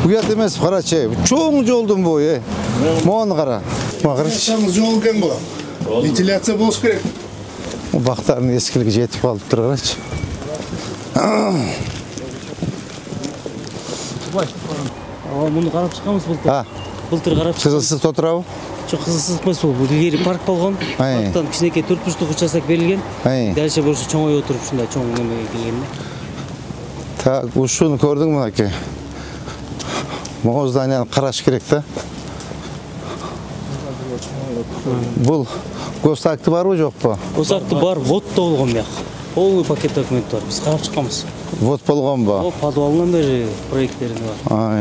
Uят emez qarachi. Çoğun yoldun bu. Moğan qara. Mağırış. Жол екен bu. Вентиляция болуш керек. Baqtarın eskiligi жетip kalıp qarachi. Мұны қарап шыққанбыз былтыр. Былтыр қарап шыққанбыз. Қызылсыз отырабы? Жоқ, қызылсыз емес ол. Ilgari парк болған. Парктан кішінекей 4 бұрыштық участок берілген. Дальше больше чоңой отырып шундай чоң немеге келген. Так, ушуну көрдің мына аке? Моғыз зданияны қараш керек та. Бұл госакты бар бу, жоқ па? Госакты бар, вот та болған мияқ. Полный пакет документ бар. Біз қарап шыққанбыз. Вот болған ба? Ол подвалынан бері проекттерін бар.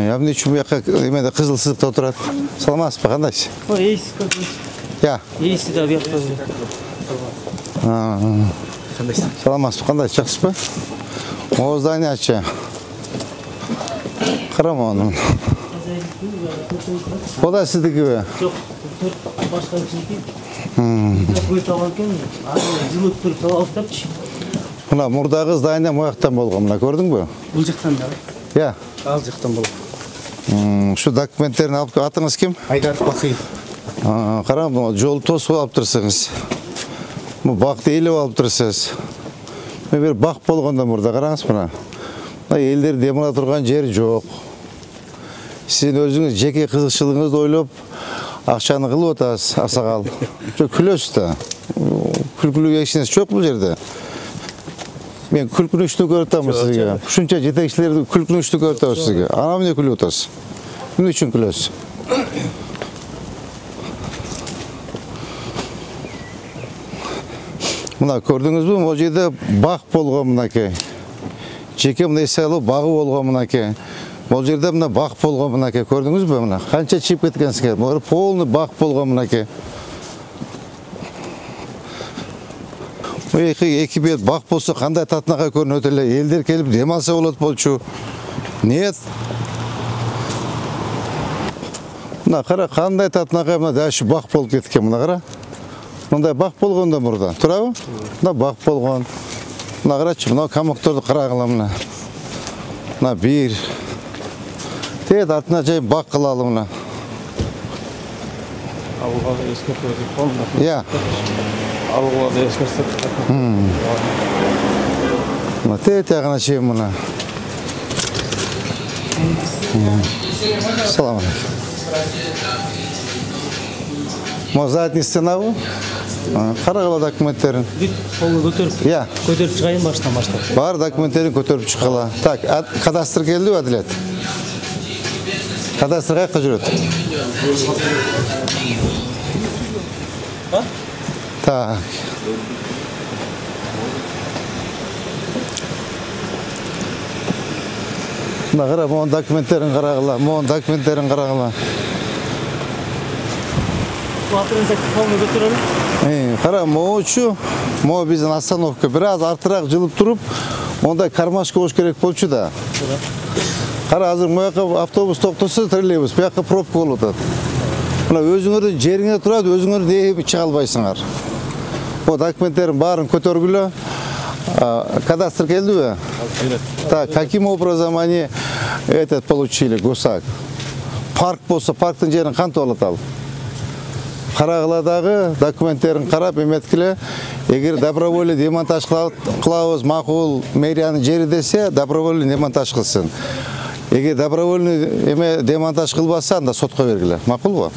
Яғни үшін мияққа емеді қызыл сызықта отырады. Саламасыз ба, қандайсыз? Ейсіз көзіңіз. Я. Ейсіз да бияқта. Қандайсыз? Саламасыз ба, қандайсыз, жақсы ба? Моғыз здания ачы. Қарама оны. О да сіздікі бе? Жоқ, башқа кішінекей. Көз табан кен, жылып тұрып сала ұстапчы. Мына мұрдағы здания мояқтан болған, мына көрдің бе? Бұл жақтан да. Я. Ал жақтан болған. Шу документтерін алып, атыңыз кім? Айдар Бақиев. Қарам, жол тосып алып тұрсыңыз. Бақты еліп алып тұрсыз. Бір бақ болғанда мұрда, қараңыз мұна. Елдер деміна тұрған жер жоқ. Сен өзіңіз жеке қызықшылығыңызды ойлап, ақшаны қылып отасыз, асағал. Жоқ, күлесіз да. Күлкілі екшінесі жоқ бұл жерде. Мен күлкінішті көрттамын сізге. Шынша жетекшілерді күлкінішті көрттамын сізге. Ана міне күліп отасыз. Күн үшін күлесіз. Мына көрдіңіз бі, ол жерде бақ болған мұнакей. Жеке мұна есайлы бағы болған мұнакей. Ол жерде мұна бақ болған мұнакей. Көрдіңіз бі мұна? Қанша чип кеткенсіңер? Мұна полный бақ болған мұнакей. Екі бет бақ болса қандай татынаға көрін өтелі. Елдер келіп демалса болады болчу. Нет. Мұна қара қандай татынаға мұна дәші бақ болып кеткен мұна қара. Мұндай бақ болғанда мұрда. Тұрабы? Мұна бақ болған. Мұна қарачы, мұна камоқторды қырағыла мұна. Мұна бір. Тет артына жай бақ қылалы мұна. Ауылға ескертіп қалмына. Я. Ауылға ескертіп. Мұна тет яғына жай мұна. Салам алейкум. Мұна задний стена бұл? Қарағыла документтерін. Қолы көтеріп. Я. Көтеріп шығайын башынан баштап. Бар документтерін көтеріп шыққыла. Так, кадастр келді бі, Әділет? Кадастр қайыққа жүреді? Так. Мұна қара, мұн документтерін қарағыла. Мұн документтерін қарағыла. Қара, мұғычу, мұғы біздің остановка біраз артырақ жылып тұрып, ондай кармашка ош керек болчу да. Қара, азыр мұяққа автобус тоқтысы троллейбус, бұяққа пробка ол отады. Өзіңірді жеріңе тұрады, өзіңірді ебі шыға албайсыңар. О, документтерін барын көтергілі. Кадастр келді бе? Так, каким образом они этот получили, гусак? Парк болса, парктың жерін қанты олатал? Қарағыладағы документтерін қарап еметкілі, егер добровольный демонтаж қылауыз мақұл мэрияның жері десе, добровольный демонтаж қылсын. Егер добровольный демонтаж қылбаса, анда сотқа бергілі. Мақұл ба?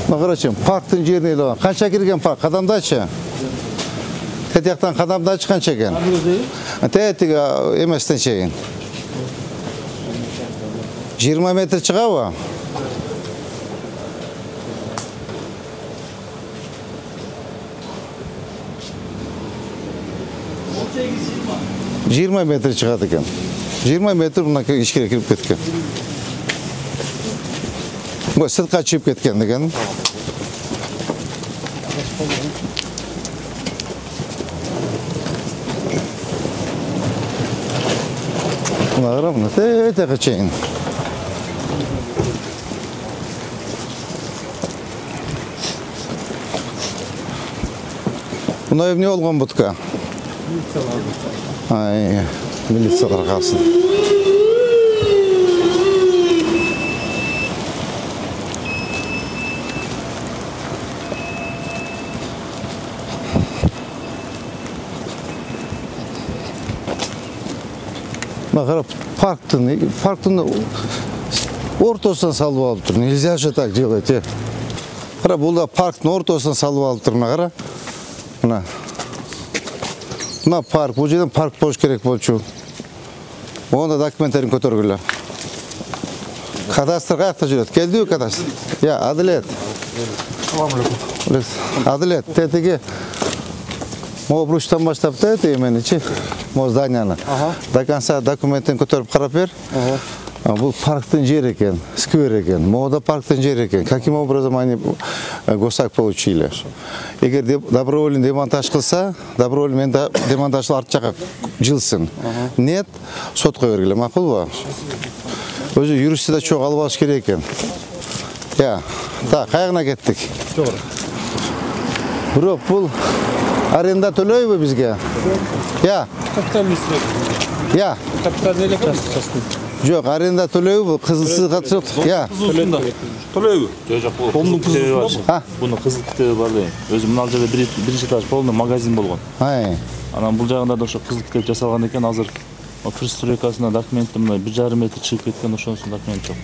Қарачым, парктың жеріне елуған. Қанша керген парк? Қадамдачы? Тетяқтан қадамдачы қанша кен? Тетігі еместен шеген. 20 метр шыға ба? Жиырма метр шығады екен. 20 метр бұна ішкере кіріп кеткен. Бұл сыртқа шығып кеткен деген. Бұна қара, бұна тәте қачайын. Бұна не olған бұтқа? Ай, милициялар қалсын. Қарап, парктың ортасынан салып алып тұр. Нельзя же так делать. Қарап, бұл да парктың ортасынан салып алып тұр. Қара. Мына парк, бұл жерден парк болуш керек болчу. Онда документтерин көтөргүлө. Кадастр каякта жүрөт? Келдиби кадастр? Я, Адилет. Адилет, тетиги могу бруштан баштап да эменичи, могу зданияны. До конца документин көтөрүп карап бер. Бұл парктың жер екен, сквер екен, мода парктың жер екен. Каким образом они госак получили? Егер добровольный демонтаж қылса, добровольный мен демонтаж арт жаққа жылсын. Нет, сотқа бергілі, мақұл ба? Өзі юристі да чоқ алып алыш керек екен. Я, та, қайғына кеттік. Бұрып, бұл аренда төлөй бі бізге? Я. Я. Жоқ, аренда төлеу бұл, қызылсыз қатысып. Я. Төлеу. Жоқ, бұл кітебі бар. Бұны қызыл кітебі бар дейін. Өзі мұнал жерде бірінші этаж полный магазин болған. Анан бұл жағында да қызыл кітеп жасалған екен, азыр пристройкасына документті мұнай 1,5 метр шығып кеткен, ошонсын документ жоқ.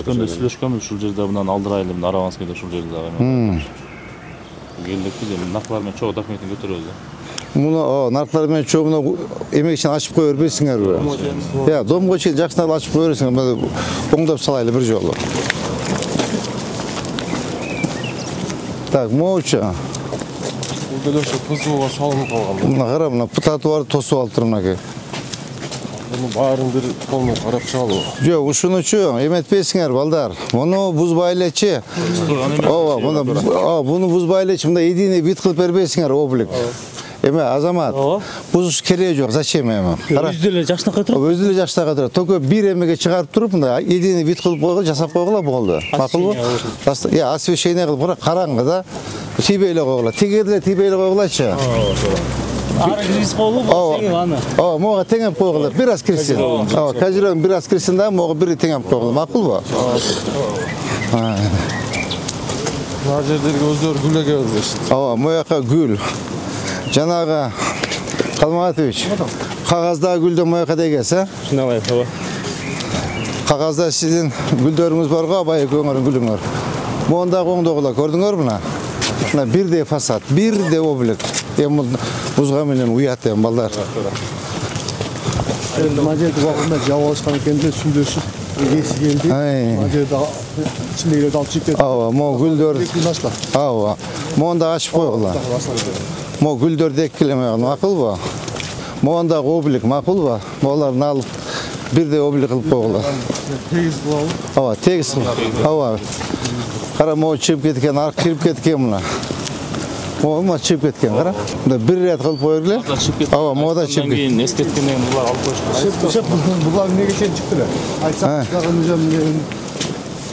Өткенде сүйлөшкөнбүз, ушул жерде мынан алдырайлы, Араванскийде ушул жерде. Келдік біз, нақылармен чоғы документін көтөрөбүз. Мұны нарқылармен чоғына емекшін ашып қой өрбейсіңер бі? Я, домға чейін жақсынар ашып қой өрбейсіңер, оңдап салайлы бір жолы. Так, моуча. Бұлделеші қызуға салым қалған. Мұна қара, мұна пұтатуарды тосу алып тұрмына ке. Бұны барын бір қолмен қарап шалу. Жоқ, ұшыны чу, еметпейсіңер, балдар. Мұны бұзбайлечі. Бұны бұзбайлечі, мұнда единый вид қылып бербейсіңер, облик. Эме, Азамат, бұзыш керегі жоқ, зачем эме? Өзділі жашнаққа тұрып? Өзділі жашнаққа тұрып. Только бір емеге шығарып тұрып, единый вид қылып қойғылы, жасап қойғылы бұғылды. Мақыл бұл? Я, освещение қылып, бұра қараңғы да, тибейлі қойғылы. Тегеділі тибейлі қойғылы че? Ары кіргіз қойғылы, бұл теңіп аны. Моға теңіп қойғылы, бір аз кірсін. Кажырын бір аз кірсін да, моға бірі теңіп қойғылы. Мақыл бұл? Мына жердерге өздері гүлеге өзбешті. Мояқа гүл. Жанағы Қалмағатович, қағазда гүлді мояқа дегесі? Шыналай, қаба. Қағазда сіздің гүлдеріңіз барға, байы көңірін гүліңір. Мұнда қоңдоғыла көрдіңір мұна? Бірде фасад, бірде облик. Бұзға менен ұят ең, балдар. Мына жерді уақытында жауы алышқан екенде сүйлесіп, есі келді. Мына жерді ішіндегілерді алып шығып кетті. Мұ гүлдер... Мұнда ашып қойғыла. Мұ гүлдер деккілемеғін, мақыл ба? Мұнда облик, мақыл ба? Мұларын алып, бірде облик қылып қойғыла. Тегіз қылауы. Тегіз қылауы. Қара мұ чып кеткен, арқ чып кеткен мұна. Мұ чып кеткен, қара. Бір рет қылып қойғылы. Мұда чып кеткен. Ескеткеннен бұлар алып қойшты. Бұлар неге сен шықтыры? Айтсақ, шығағын жөмін.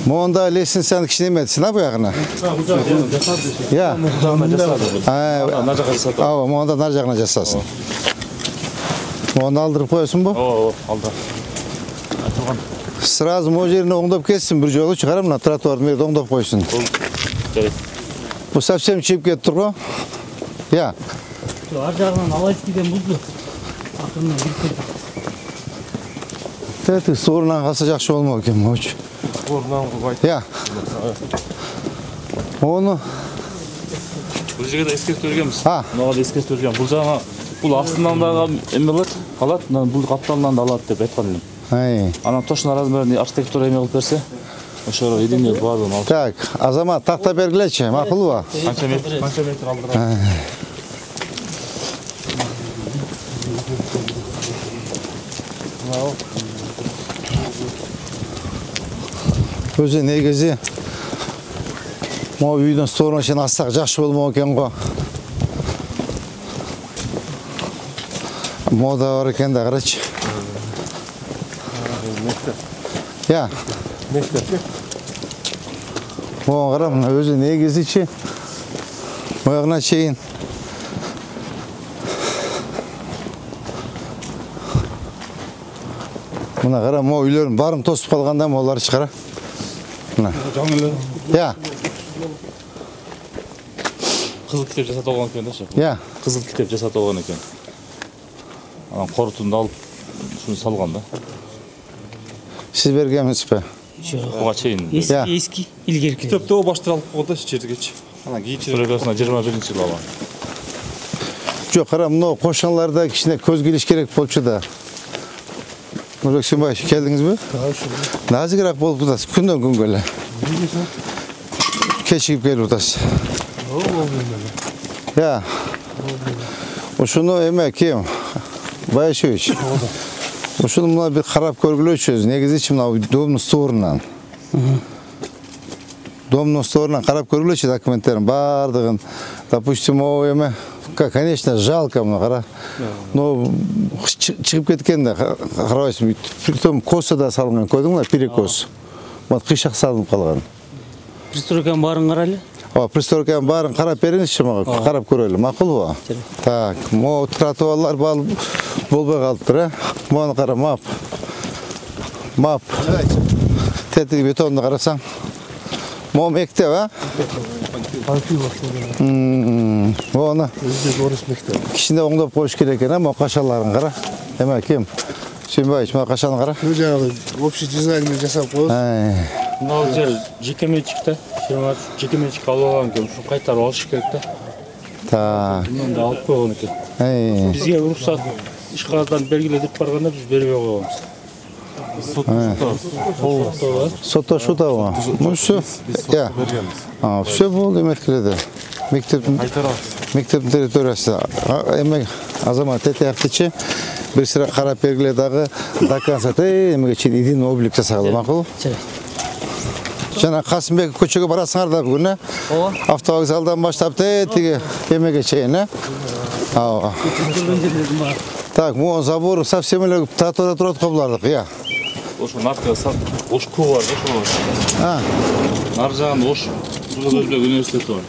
Мұнда лесінсен кішіне медсін, бұл яғына? Я. Мұнда нар жағына жасасын. Мұнда алдырып қойсын бұл? Алды. Сразу мұ жеріне оңдап кетсін, бір жолы шығарым, тротуардың мерді оңдап қойсын. Бұл совсем чип кетіп тұр ғой? Я. Ар жағынан Алайскийден бұзды. Ақырынан бір кетті. Тәтік, соғырынан қалса жақшы болмау екен, мұч. Я. Оны... Бұл жерге де ескерт өргенбіз. Мұнаға да ескерт өрген. Бұл жағына, бұл астынан да қалады, бұл қапталынан да алады деп айтқан елім. Анан точно размерін архитектура еме қылып берсе, ошоро едине бардым алып. Так, Азамат, тақта бергілечі, мақыл ба? Қанша метр алдырады? Өзі негізі мұн үйдің сторына шен ассақ жақшы болмау екен ғой. Мода бар екен де қарач. Я. Мұн қарам, өзі негізі че. Мұяғына шейін Мына қара, мо үйлерін барым тосып қалғанда молар шығара. Мына. Я. Қызыл кітеп жасатып алған екен да ше. Я. Қызыл кітеп жасатып алған екен. Анан қорытынды алып, шуну салған да. Сіз бергенсіз бе? Буга чейин. Eski ilgirki. Кітепті о баштыр алып қойды жергечи. Ана Историясына 21-ші жыл алған. Жоқ, қара, мынау қошанларда кішіне көз келіш керек болчу да. Нұрбек келдіңіз бе? Назигірақ болып бұтасыз, күннен күн көлі. Кешігіп келіп бұтасыз. Я. Ушуну эме кем? Байшевич. Ушуну мына бір қарап көргілөчүз. Негізі мына домның сторынан. Домның сторынан қарап көргілөчүз документтерін бардығын. Допустим, о эме, конечно, жалко мына қара. Но шығып кеткен де қарабайсың. Притом косы да салынған, көрдің мына перекос. Қишақ салынып қалған. Пристройканың барын қарайлы? Пристройканың барын қарап беріңізші маған, қарап көрелі. Мақұл ба? Так, мо тротуарлар болбай қалыптыр, моны қара, мап. Мап. Тетігі бетонды қарасаң. Мо мектеп, а? Оны кішінде оңдап қойыш керек екен, мо қашаларын қара. Еме, кем? Сүйінбайыш, ма қашаны қара? Жаңағы общий дизайнмен жасап қойыз. Мынау жер жекеменшікті, жекеменшік алып алған екен, шunu қайтарып алыш керек та. Так. Мынаны алып қойған екен. Бізге рұқсат ишқағаздан белгіле деп барғанда біз бермей қойғанбыз. Сотта шу да ма? Ну все. Я. Все болды еметкіледі. Мектептің территориясы. Азамат тетияқтычы бір сыра қарап бергіледағы докансаты емеге чейін един облик жасағылы, мақұл? Жана Қасымбек көшеге барасыңар да бүгін, автовокзалдан баштап тетіге емеге чейін, Так, мұн забор совсем елі татуада тұрады қобылардық, я. Ошу наркы ош ку бар, нар жағында ош Өзбек университеті бар.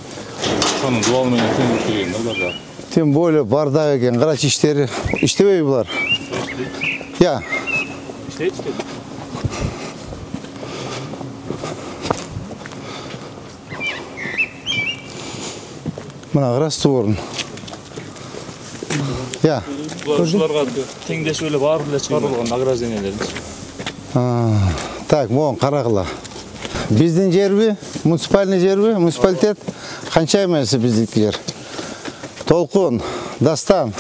Соның дуалымен тең жүрген да. Тем более бардақ екен, қарач іштері. Іштебей бұлар? Я. İşte. Мына қарас су орын. Я. Бұларға теңдеш өлі бар біле шығарылған награждениелерін. Так, мұн қарағыла. Біздің жер бе? Муниципальный жер бе? Муниципалитет? Қанша емесі біздікі жер? Толқын, Дастан.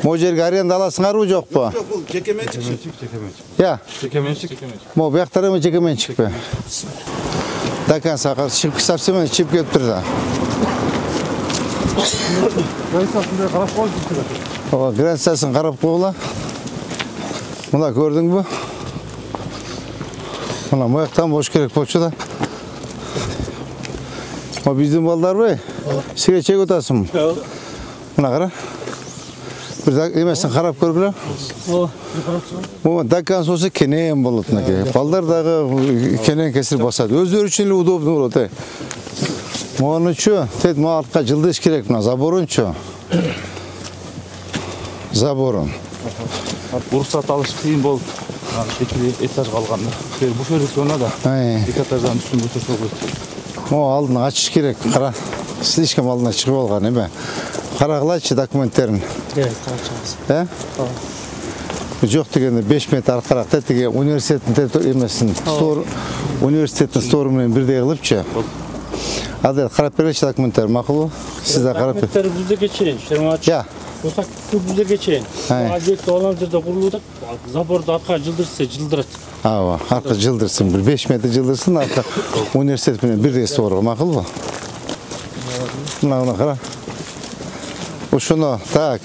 Мо жерге аренда аласыңар бу жоқ па? Жоқ, бұл жекеменшік. Я. Жекеменшік. Мо бұяқтары ма жекеменшік пе? Дакан сақар шығып кісапсымен шығып кеп тұрда. Границасында қарап қойыз. Границасын қарап қойыла. Мұна көрдің бі? Мұна мұяқтан бош керек болшы да. Біздің балдар бай, сіре чек өтасың. Мұна қара. Bir emesini qarab көргілі? Дакан сосы кенен болатын әке. Балдардағы кенен кесір басады. Өздері үшін удобны болады. Мұны чө, тет мағалыққа жылдыш керек мұна. Заборын чө. Заборын. Рұқсат алыш қиын болып, шекілі этаж қалғанда. Буферлік зона да, екі этаждан үстін көтерсе болады. Алдын açış керек. Қара. Слишком алдына шығып алған, еме? Қарағылайшы документтерін. қарап Жоқ дегенде 5 метр арқарақ тетіге университеттің емесін, университеттің сторымен бірдей қылыпшы. Адел, қарап береші документтер, мақұл? Сізді қарап бер. Документтер бізде geçeyin. Я. Осак бізде geçeyin. Объект olan жерде құрылуда заборды арқа жылдырса жылдырады. Арқа жылдырсын, 5 метр жылдырсын, арқа университетпен бірдей сторға, мақұл ба? Мына қара. Ушуну, так,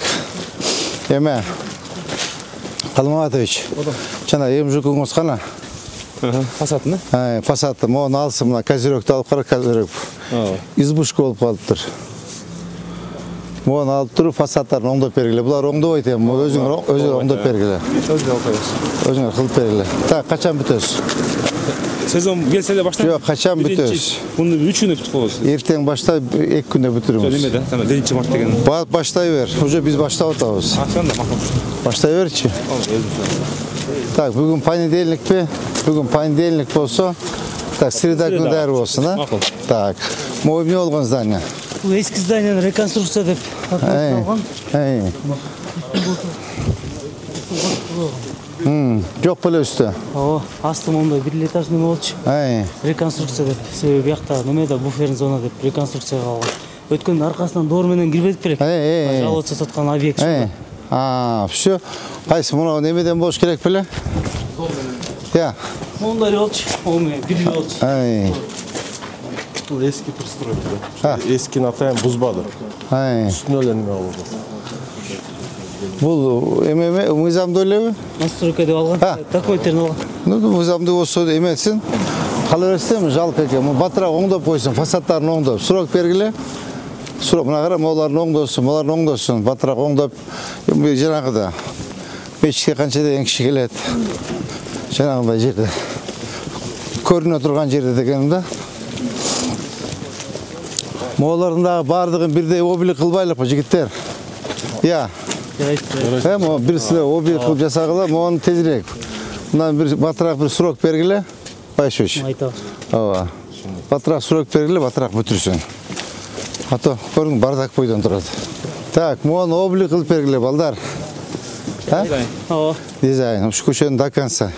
еме, Қалматович, жана емжүкіңіз қана? Фасатыны? Фасаты, мұны алсын, мұна козеректі алып қара, козерек. Избушка болып қалып тұр. Мұны алып тұру фасаттарын оңдап бергілі. Бұлар оңдап айтайым, өзің оңдап бергілі. Өзіңер қылып бергілі. Так, қачан бүтөз? Сезон келселе баштап. Жоқ, қачан бүтөз? Бұны 3 күнде бүтіп қойыз. Ертең башта 2 күнде бүтіріміз. Неме да? 1 март деген. Баштай бер. Уже біз башта отауыз. Ақсан да мақұл. Баштай берші. Ал, өзім. Так, бүгін понедельник пе? Бүгін понедельник болса, так, среда күні дәрі болсын, а? Так, мо не болған здание? Бұл ескі зданияны реконструкция деп алған. Жоқ біле үсті? Асты мұнда бір этаж неме болчу. Реконструкция деп, себебі яқта неме да буферн зона деп реконструкцияға алған. Өткенде арқасынан дорменен кірбедік керек. Жалғыз сатқан объект шықты. Все. Қайсы мұнау немеден бош керек біле? Я. Мұнда болчу, оңе бір болчу. Бұл ескі пристройка. Ескі натайын бұзбады. Үстіне өлі неме олды. Бұл мызамды өлеуі? Настройка деп алған, документтерін алған. Мызамды осы еметсін. Қалы өрістемін жалқы екен. Батырақ оңдап қойсын, фасадтарын оңдап. Сұрок бергіле. Сұрок, мұна қарам, оларын оңдосын, батырақ оңдап. Жаңағыда, мешітке қанша деген кіші келеді. Жаңағыда жерде. Көріне тұрған жерде дегенімді. Оларындағы бардығын бірдей облик қылбайлық па, жігіттер? Я. Бірісі облик қылып жасағыла, оны тезірек. Мұнан батырақ бір сұрок бергіле. Байшөш. Батырақ сұрок бергіле, батырақ бүтірсін. Ато, көрің бардак бойдан тұрады. Так, мұны облик қылып бергіле, балдар. Дизайн, ұш көшені до конца.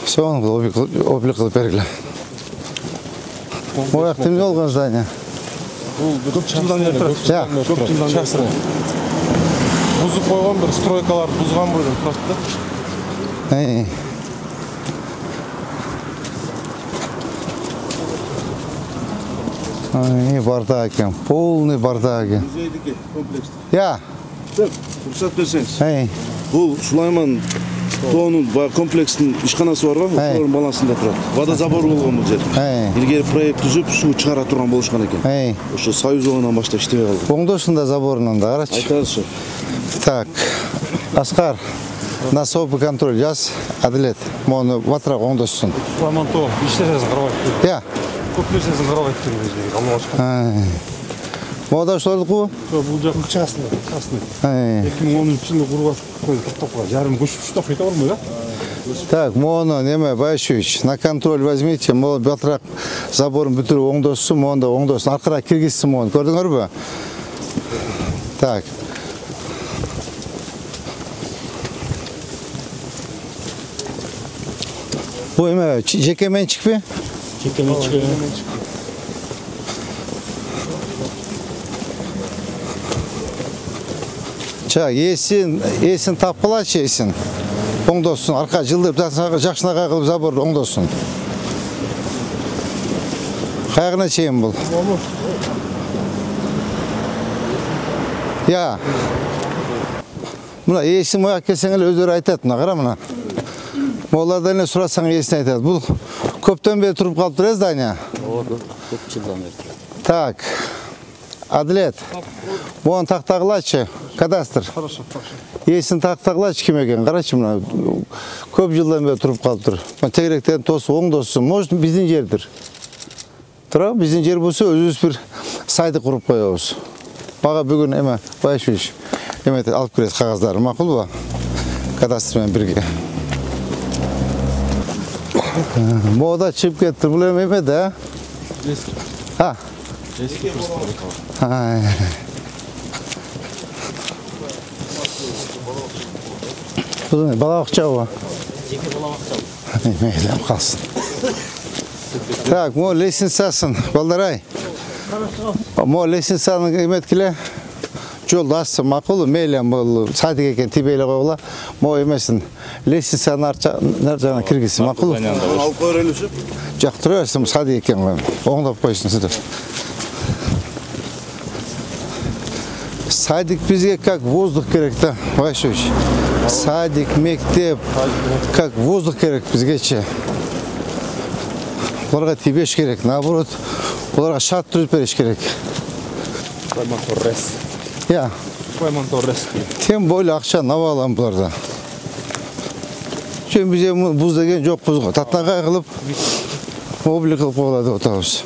Соны облик қылып бергіле. Ояқ темде олған здание? Көп жылдан тұрады. Көп жылдан тұрады. Бұзып қойған бір стройкалар бұзған бұрын тұрады. Бардак екен, полный бардак екен. Музейдікі комплекс. Я. Рұқсат берсеңіз. Бұл Сулайман Тоғының комплекстің ішқанасы бар ғой, олардың балансында тұрады. Водозабор болған бұл жер. Ілгері проект түзіп, су шығара тұрған болышқан екен. Осы Союз оғынан башта іштебе қалды. Оңдосында заборынан да, қарач. Айтады. Так, Асқар, на собы контроль жаз, Әділет, мұны батырақ оңдосын. Сулайман Тоғ, іштересін қарабайды. Я. Көп нәрсесін қарабайды. Мода шыларды қу? Бұл жақын қысқасында. 2013 жылы құрғас тоқтапқа жарым көшіп ұштап қайта бармай, да? Так, моны неме, Байшевич, на контроль возьмите, моны батырақ заборын бүтірі оңдосын, моны да оңдосын, арқыра кіргізсін моны, көрдіңір бі? Так. Бұл еме, жекемен шықпе? Жекемен шықпе. Чак, есін тапқылашы есін. Оңдосын, арқа жылдырып, жақшынаға қылып забор оңдосын. Қайғына чейін бұл? Я. Мұна есін мұяқ келсеңіл өздері айтады, мұна қара мұна. Олардан не сұрасаң есін айтады. Бұл көптен бері тұрып қалып тұр, здания? Көп жылдан бері тұрады. Так, Әділет, бұған тақтағылашы, кадастр. Есін тақтағылашы кем екен, қарашы мұна. Көп жылдан бері тұрып қалып тұр. Тегіректен тосы, оңдосы, может, біздің жердір. Тұра, біздің жер болса, өзіміз бір сайды құрып қойауыз. Баға бүгін әме, Байшевич, алып көреді қағаздары. Мақұл ба? Кадастрмен бірге. Мода чып кетті, бұл әме да? Ха? Бұл бала ақша ба? Жеке бала ақша. Мейлем қалсын. Так, мо лесенцасын, балдарай. Мо лесенцаның еметкіле. Жол асы мақұлы, мейлем бұл садик екен тибейлі қойғыла. Мо емесін лесенцаның аржағына кіргісі мақұлы. Алып қойыр әлісіп? Жақ тұры өсім садик екен қойым. Оңдап қойсын сізді. Садик бізге как воздух керек, да, Байшевич? Садик, мектеп, как воздух керек бізгече. Оларға тибеш керек, наоборот, оларға шат тұрып береш керек. Сулайман Торрес. Я. Сулайман Торрес. Тем более ақша навалам бұларда. Чөн бізе бұз деген жоқ бұзға. Татнаға қылып, облик қылып қоғылады отауыз.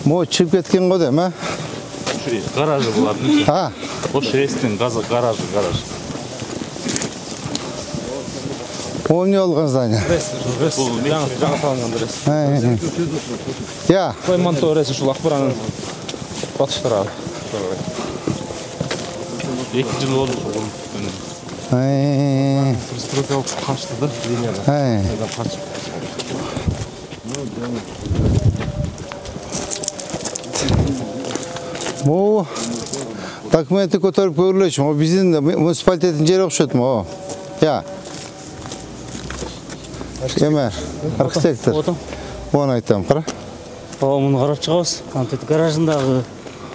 Мо чып кеткен қоды, ма? Гаражы болады. Ha. O şehrin garaj. Ол не болған здание? Жаңа салынған рес. Я. Қой монтау ресі шул ақпаранын батыштырады. 2 жыл болды. Пристройка қашты да, линияда. Бұл документі көтеріп көрілеші. Ол біздің муниципалитеттің жері оқшады ма? Я. Емер, архитектор. Оны айтам, қара. Мұны қарап шығауыз. Гаражындағы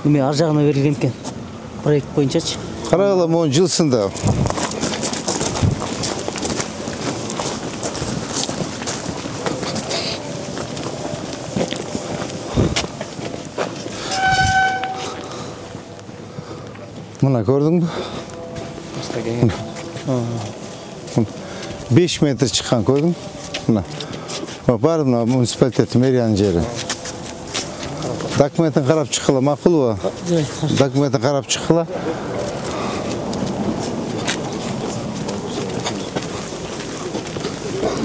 ар жағына берілген екен. Проект бойыншачы. Қарағылам оны жылсында. Мұна көрдің бі? 5 метр шыққан көрдің? Бар мұна муниципалитет мэрияның жері. Документін қарап шыққыла, мақұл ба? Документін қарап шыққыла.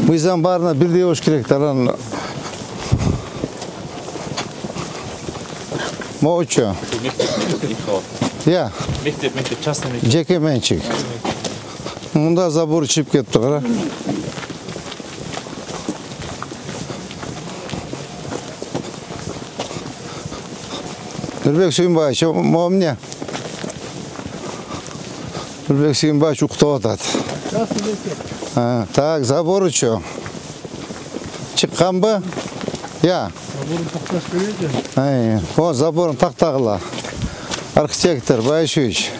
Мыйзам барына бірдей ош керек таран. Мо очо? Я. Мектеп, частный мектеп. Жеке меншік. Мұнда забор чип кетті, қара. Нұрбек Сүйінбаевич, мо мне? Нұрбек Сүйінбаевич ұқтап атады. Так, заборы чо? Шыққан ба? Я. Заборын тақташ береді. О, заборын тақтағыла. Архитектор Байшевич.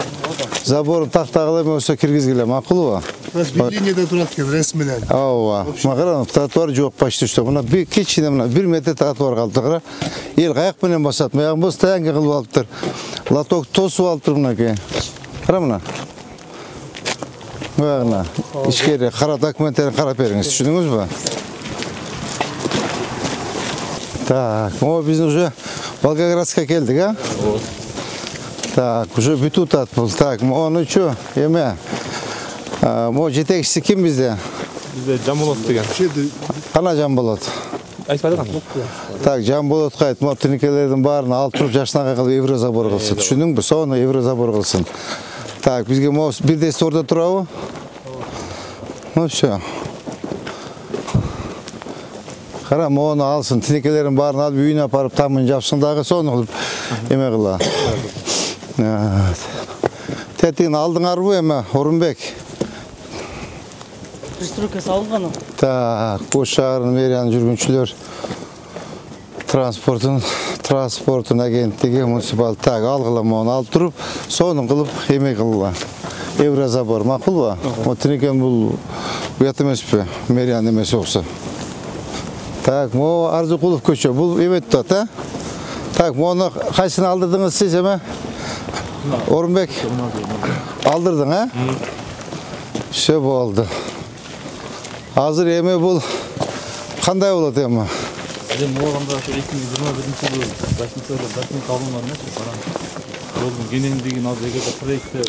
Заборын тақтағыла мен осы кіргізгіле, мақұл ба? Bir liniyada durat кен, resmilen. Ава, мағыран, тротуар жоқ почти что. Мұна кечіне мұна 1 метр тротуар қалды қыра. Ел қаяқпенен басады. Маяғын бұл стаянға қылып алыптыр. Латок тосу алыптыр мұна ке. Қара мұна. Маяғына. Ішкері қара документтерін қарап беріңіз. Түсініңіз ба? Так, о, біз уже Волгоградска келдік, а? Так, уже бүтут атпыл. Так, оны чо? Еме. Мо жетекшісі кім бізде? Бізде Жамболот деген. Қана Жамболот? Айтпады қан? Так, Жамболотқа айт, мо түнекелердің барын алып тұрып жашынаға қалып еврозабор қылсын. Түшінің бі? Соны еврозабор қылсын. Так, бізге мо бірдесі орда тұрауы? Ну, все. Қара, мо оны алсын. Түнекелердің барын алып үйіне апарып тамын жапсындағы соны қылып еме қыла. Тәттігін алдың арбу еме, Орынбек. Пристройка салынған. Так, бұл шағырын мерияның жүргіншілер транспортын агенттігі муниципал. Так, алғылам оны алып тұрып, соның қылып емей қылыла. Еврозабор, мақұл ба? Түнекен бұл ұят емес пе? Мерияның емес оқсы. Так, мұ Арзуқұлов көші. Бұл емет тұт, а? Так, мұны қайсыны алдырдыңыз сіз, еме? Орынбек алдырдың, а? Все болды. Азыр еме бұл қандай болады еме? Оғанда 2021 жылы 8 документ алынған емес, жолдың генендеген азегеді проекті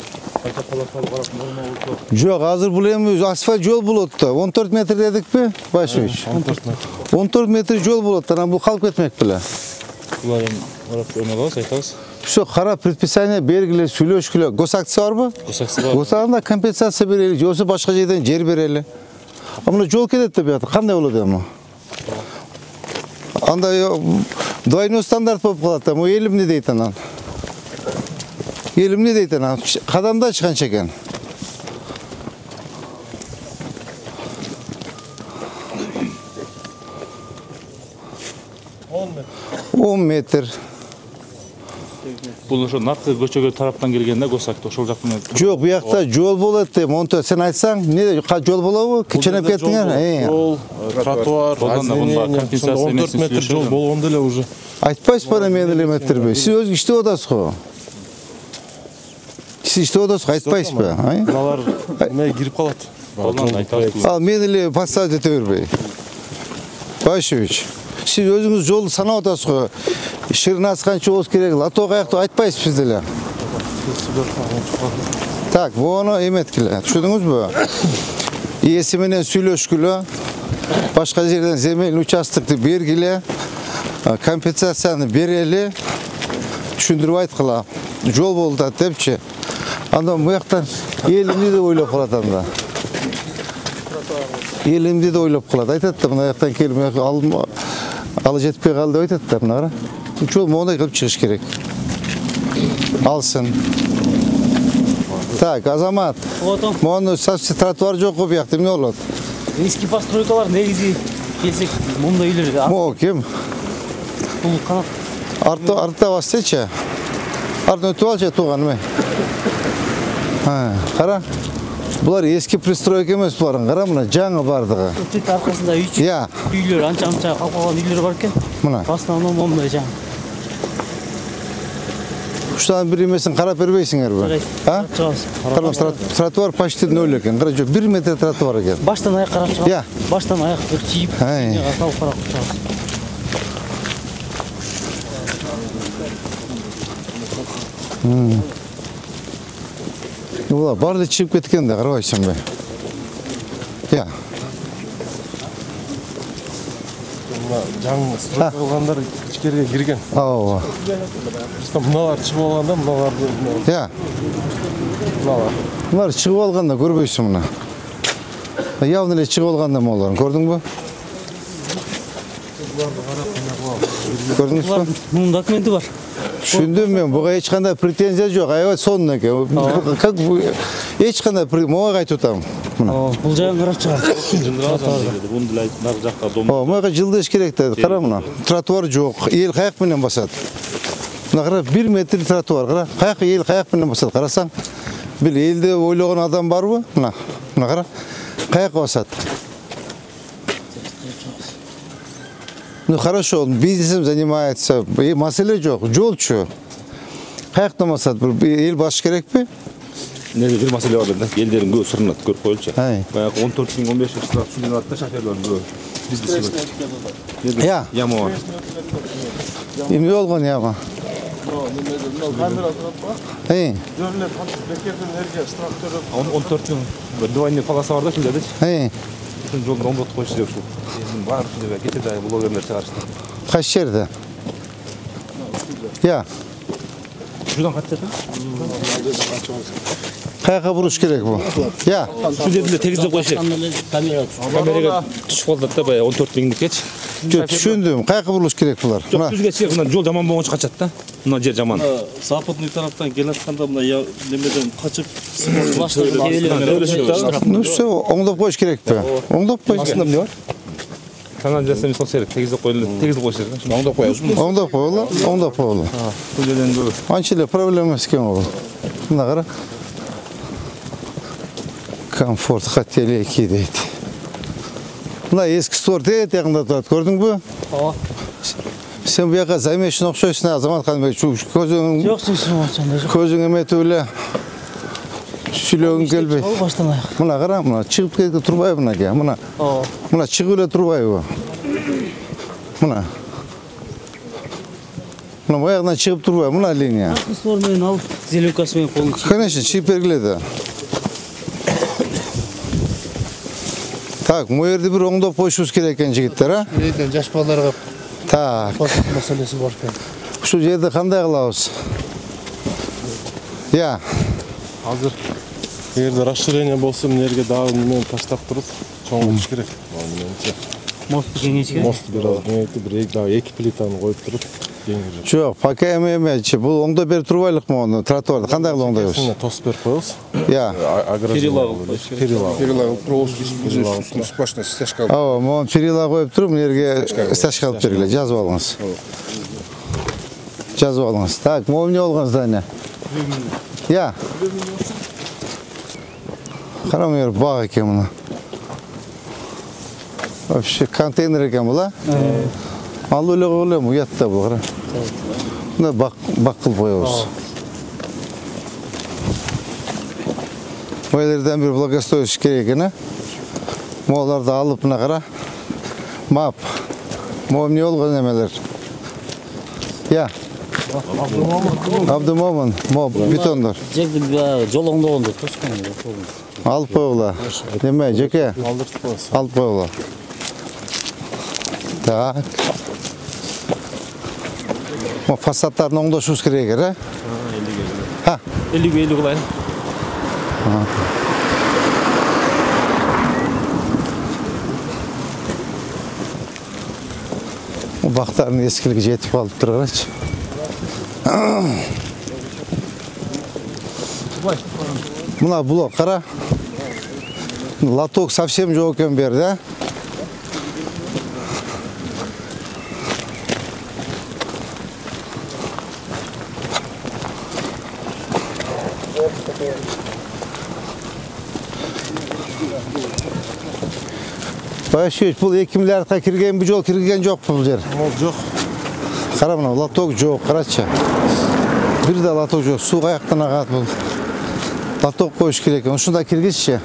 қайта қаласалы қарап норма болса. Жоқ, азыр бұл еме асфальт жол болады. 14 метр дедік пе, Байшевич? 14 метр жол болады, бұл қалып кетмек біле. Бұларын орап өмелауыз, айтауыз. Şu kara предписание belgili, söylüyor, gosakçısı var mı? Gosakçısı var. Gosağında kompensasyon verelim, yoksa başka yerden yer verelim. Ama yol kedet tabii artık, kanday olur ama. Anda двойной стандарт болып қалады, o elim ne deyten lan? Elim ne deyten lan? Kadamda çıkan çeken. On metre. Бұл ошо наркы көчөгө тараптан келгенде Госакты ошол жактан. Жоқ, bu жақта жол болады деп, оны сен айтсаң, не жол болобу? Кичине кетиңер. Жол, тротуар, озеленение, 14 метр жол болгондо эле уже. Айтпайсыз бана мен элементтерби. Сиз өзү иштеп атасыз го. Сиз иштеп атасыз, айтпайсыз ба? Мыналар эме кирип калат. Ал мен эле подставить ете бербей. Байшевич, сиз өзүңүз жолду санап атасыз го. Ширинасы қанша болуш керек, лато қаяқты айтпайсыз біз деле. Так, бұны емет келе. Түшүдіңіз бі? Иесі менен сүйлөшкүлө, башка жерден земельный участокты бергиле, компенсацияны берели, түшүндүрүп айткыла. Жол болду депчи. Андан буяктан элимди деп ойлоп калат анда. Элимди деп ойлоп калат. Айтат да, мына жактан келип алы жетпей калды деп айтат да, мына кара. Жол мондай кылып чыгыш керек. Алсын. Так, Азамат. Мону совсем тротуар жок го буякта эмне болот? Эски постройкалар негизи келсек мондай үйлөр. Мо ким? Бул канат. Артта бассечи. Артын өтүп алчы тууганым. Кара. Булар эски пристройка эмес булар. Кара мына жаңы бардыгы. Өтөт аркасында үйлөр анча калкалган үйлөр бар экен. Мына. В основном мондай жаңы. Уштан бир эмесин карап бербейсиңерби? Тротуар почти нөл экен. Кара жок 1 метр тротуар экен. Баштан аяк карап чыгат. Баштан аяк бир чийип, салып карап чыгат. Ула барды чыгып кеткен да, карабайсыңбы? Жаңы стройка кылгандар ичкерге кирген. Ооба. Мыналар чыгып алганда, мыналарды. Мыналар чыгып алганда көрбөйсүң мына. Явно эле чыгып алганда молорун көрдүңбү? Көрдүңүзбү? Мунун документи бар. Түшүндүм мен, буга эч кандай претензия жок. Аябай сонун экен. Как эч кандай мага айтып атам. Бул жагын карап чыгат. Мага жылдыш керек да. Кара мына. Тротуар жок. Эл каяк менен басат? Мына кара 1 метр тротуар. Кара. Каяк эл каяк менен басат? Карасаң. Бил элди ойлогон адам барбы? Мына. Мына кара. Каяк басат? Ну хорошо, он бизнесом занимается, маселе жок, жолчу. Каяктан басат? Эл баш керекпи? Неде бир маселе бар да, элдерин көп сурунат, көрүп коелучу. Баягы 14 000, 15 000 штраф түшүнүп атты шоферлор көп. Бизнес бар. Яма бар. Эмне болгон яма? Камера турат ба? Жөнүнө бекерден эрге штраф төлөп. 14 000 двойный полоса бар да шулдадычы. Bütün жолдун оңдотуп коюшу керек ушул. Бар ушундай кетеде блогерлер чыгарышты. Кайсы жерде? Шудан каттырды. Каяка буруш керек бу? Ушул жерде тегиздеп коюш керек. Камерага түшүп калдык да баягы 14 000-дикечи. Жок, түшүндүм. Каяка буруш керек булар? Жок, түзгө чыгып мына жол жаман болгончо качат да. Мына жер жаман. Западный тараптан келатканда мына немеден качып Ну все, оңдоп коюш керекпи? Оңдоп коюш. Астында эмне бар? Канализация сол керек, тегиздеп коюлат. Тегиздеп коюш керек. Шуну оңдоп коебузбу? Оңдоп коелу, оңдоп коелу. Бул жерден көп. Анча эле проблема эмес экен бул. Мына кара. Комфорт хотели 2 дейт. Мына эски стор тегинде турат, көрдүңбү? Сен буяка займешин окшойсуң, Азамат Канбек. Көзүң Жок, ошондой жок. Көзүң эметип эле сүйлөгүң келбей. Баштан аяк. Мына кара, мына чыгып кетип турбайбы мына? Мына чыгып эле турбайбы? Мына. Мына буягынан чыгып турбайбы мына линия? Стор менен алып, зеленкасы менен колун чыгып. Конечно, чыгып бергиле да. Так, мына жерде бир оңдоп коюшубуз керек экен жигиттер, а? Элден жаш балдарга Так. маселеси бар экен. Ушул жерде кандай кылабыз? Азыр эгерде расширение болсо мына дагы немен таштап туруп чоңойтуш керек. Мосту кеңейтиш Мост бир кеңейтип, бир дагы 2 плитаны коюп туруп кеңейип. Жок, пока эмечи, бул оңдоп берип турбайлыкмы мону тротуарды? Кандай кылып оңдойбуз? Тосуп берип коебуз. Перелагал просто сплошная стяжка. Мону перила коюп туруп, мына жерге стяжка алып бергиле, жазып алыңыз. Жазып алыңыз. Так, могу эмне болгон здание? Кара мына жер баг экен мына. Вообще контейнер экен бул, а? Алып эле коелу, уятта бул, кара. Мына бак кылып коебуз. Буйлардан бир благоустроить керек экен, а? Моларды алып мына кара. Мап. Могу эмне болгон эмелер? Абдымомун, бетондар. Жерди жол оңдогондо тоскон. Алып қойғыла. Деме, жеке? Алып қойғыла. Так. Фасадтарын оңдошуыз керек, ә? 50 қылайын. Бақтарын ескілігі жетіп алып тұрғаныш. Мына бұлақ қара. Лоток совсем жоқ екен берді, ә? Байшөш, бұл 2 миллиардқа кірген бұл жол кірген жоқ бұл жер. Ол жоқ. Қара мына, лоток жоқ, қарашы. Бір де лоток жоқ, су қаяқтан ағады бұл. Лоток қойыш керек, ұшында кіргізші.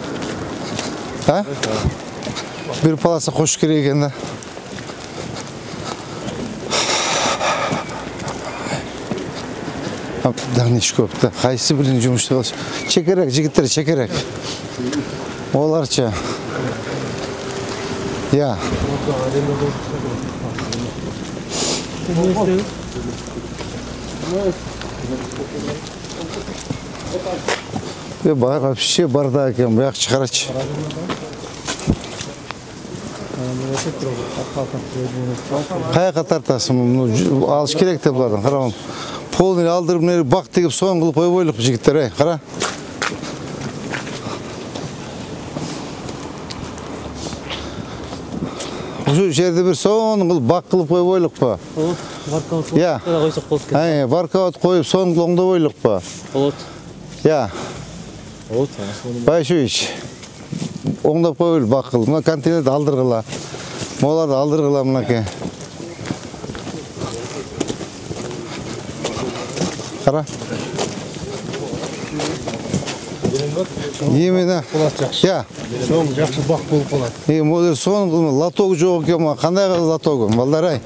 Бір паласа қош керек екен да. Дағнеш көпті, қайсы білін жұмысты қалшы. Чекерек, жігіттер, чекерек. Оларча. Я. Вообще бардак екен, бұяқ шығарачы. Қаяққа тартасың, алыш керек те бұладың, қарамын. Полын алдырып, бақ тегіп соң қылып ой ойлық жігіттер, қара. Şu жерде бір соң қылып бақ қылып ой ойлық па? Баркаут қойып соң қылыңды ойлық па? Я. Байшуич, оңдап қой ойлық бақ қылып. Мұна контейнерді алдырғыла. Моларды алдырғыла мұнаке. Қара. Емені. Я. Соң жақсы бақ болып қалады. Мөлер соң қылма, лоток жоқ екен ма? Қандай қыз лотогым, балдар-ай?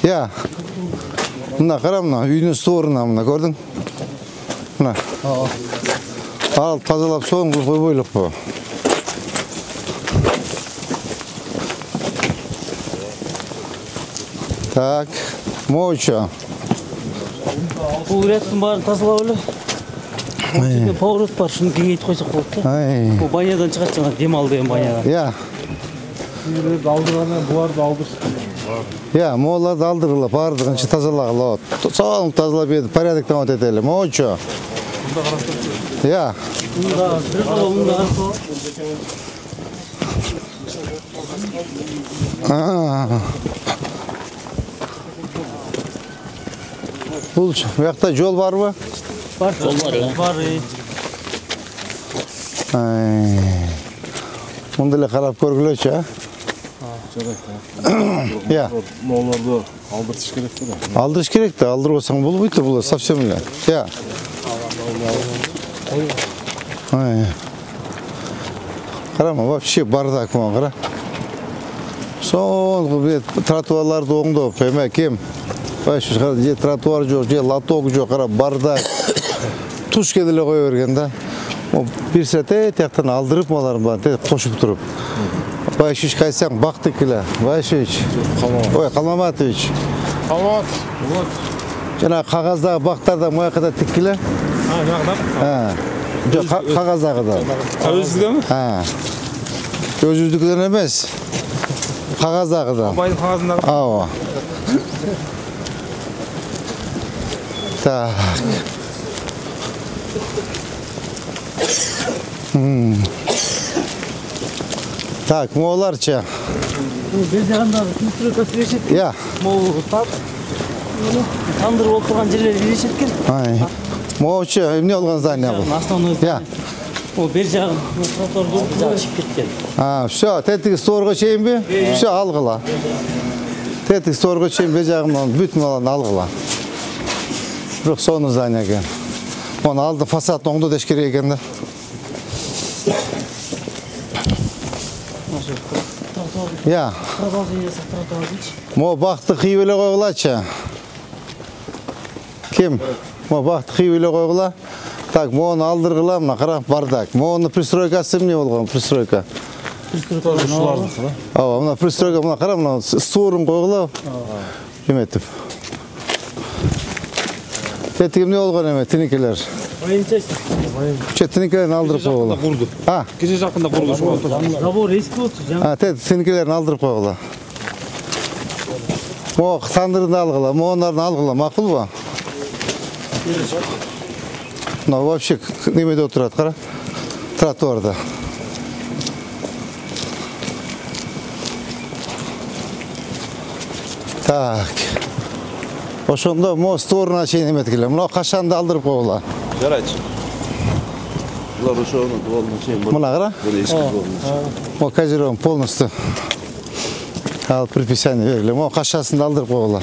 Я. Мына қара мұна, үйінің сторына мұна, көрдің? Мұна. Ал, тазалап соң қылып ойлық бұл. Так, мойча. Бұл реттің барын тазалап ойлы. Паурот бар, шыны кеңейт қойсақ болды. Бұл банядан шығады жаңа, дем алды ең банядан. Я. Үйлерді алдырғаннан бұларды алдырсын. Я, моларды алдырғыла, бардығыншы тазалағыла. Соң тазалап еді, порядықтан өт етелі. Мойча. Я. Бұл жақта жол бар ба? Бар, жол бар. Мұндылы қарап көргілеші, ә? Я. Моларды алдыртыш керек пе? Алдырыш керек те, алдыр болсаң бұл бұйты бұл, совсем ілі. Я. Қарама, вообще бардак мұн, қара. Соң тротуарларды оңдап, әмә кем? Байшыш қара, же тротуар жоқ, же лоток жоқ, қара, бардак. Туш кеділі қой берген да. Bir sete tiyaktan aldırıp mı alarım bana, koşup durup. Bayşiş kaysang baktı kile, Bayşiş. Oy, Kalmamatoviç. Kalmamat. Jana kağazdağı baktarda moya kadar tikkile. Ha, ne kadar? Yok, kağazdağı da. Tavizlikte mi? Ha. Gözüzlükten emez. Kağazdağı da. Bayın kağızında. Aa. Tak. Так, моларча. Я. Тандыр болып тұрған жерлер ерекшеткен. Молча, эмне алған здание бұл? Основной Я. Ол бер жағын тротуар болып жағы шығып кеткен. Все, тетік сторға чейін бе? Все, алғыла. Тетік сторға чейін бер жағымнан бүтін алан алғыла. Бірақ соны здание екен. Оны алды фасад оңды деш керек екен да. Я. Продолжение тротуарыч. Мо бақты қиып еле қойғылачы. Кем? Мо бақты қиып еле қойғыла. Так, моны алдырғыла, мына қарақ бардак. Моны пристройкасы не болған, пристройка. Тоже шулардық, да? Ава, мына пристройка, мына қара, мына стуырын қойғыла. Еметіп. Тетігім не болған еме, тінекелер. Военчастик. Тінекелерін алдырып қойғыла. Кеше жақында құрылды. Забор ескі болды. Тінекелерін алдырып қойғыла. Мо тандырын алғыла, моғындарын алғыла, мақұл ба? Мына вообще немеде отырады, қара. Тротуарда. Так. Ошонда мо сторына чейин еметкелер. Мына қашанды алдырып қойғыла. Жарайчы. Бұлар ошоны болуына чейин. Мына қара? Бір ескі болуына. Мо кодирован полностью. Ал предписание берілі. Мо қашасында алдырып қойғыла.